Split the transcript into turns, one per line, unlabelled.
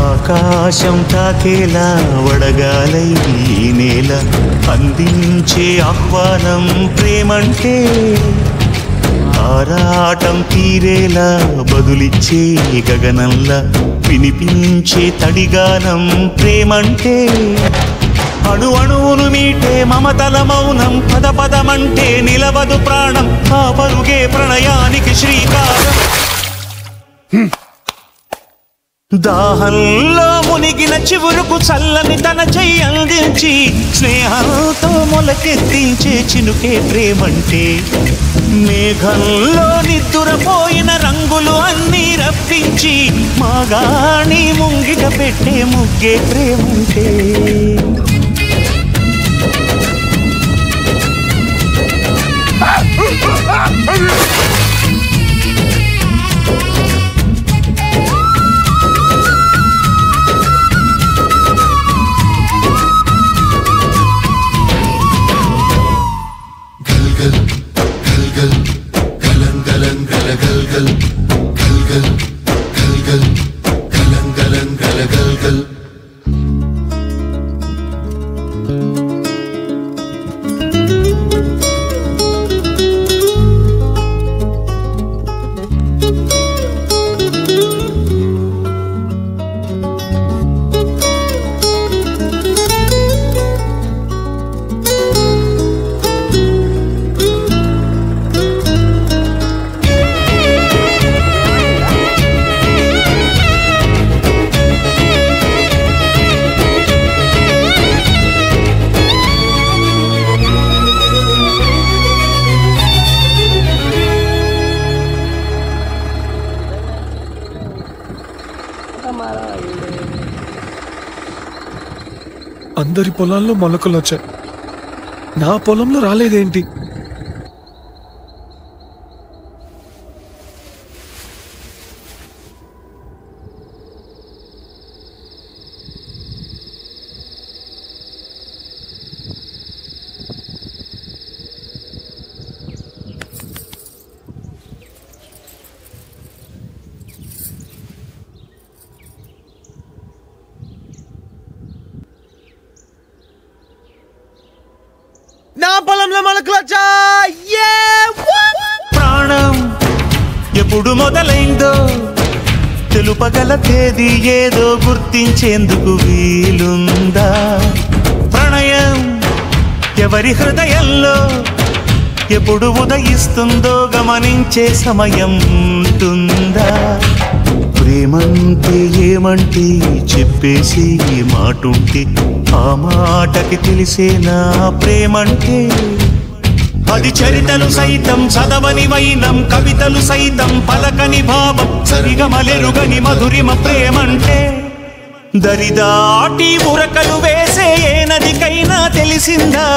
ఆకాశం తాకేలా వడగాలై ఈ నేల అందించే ఆహ్వానం ప్రేమంటే ఆరాటం తీరేలా బదులిచ్చే గగనంలా వినిపించే తడిగానం ప్రేమంటే అణు అణువును మీటే మమతల మౌనం పద పదమంటే నిలవదు ప్రాణం ఆ పరుగే ప్రణయానికి శ్రీకారం దాహంలో మునిగిన చివురుకు చల్లని తన చెయ్యి అందించి స్నేహంతో మొలకెత్తించే చినుకే ప్రేమంటే మేఘంలో నిద్దురపోయిన రంగులు అన్నీ రప్పించి మాగాణి ముంగిట పెట్టే ముగ్గే ప్రేమంటే
అందరి పొలాల్లో మొలకలు వచ్చాయి, నా పొలంలో రాలేదేంటి?
నా పొలంలో మొలకలొచ్చా
ప్రాణం ఎప్పుడు మొదలైందో తెలుపగల తేదీ ఏదో గుర్తించేందుకు వీలుందా? ప్రణయం ఎవరి హృదయంలో ఎప్పుడు ఉదయిస్తుందో గమనించే సమయం ఉంటుందా? ప్రేమంటే ఏమంటే చెప్పేసి మాటుంటే ఆ మాటకి తెలిసేనా ప్రేమంటే? అది చరితలు సైతం చదవని వైనం, కవితలు సైతం పలకని భావం, సరిగమలెరుగని మధురిమ ప్రేమంటే. దరిదాటి ఉరకలు వేసే ఏ నదికైనా తెలిసిందా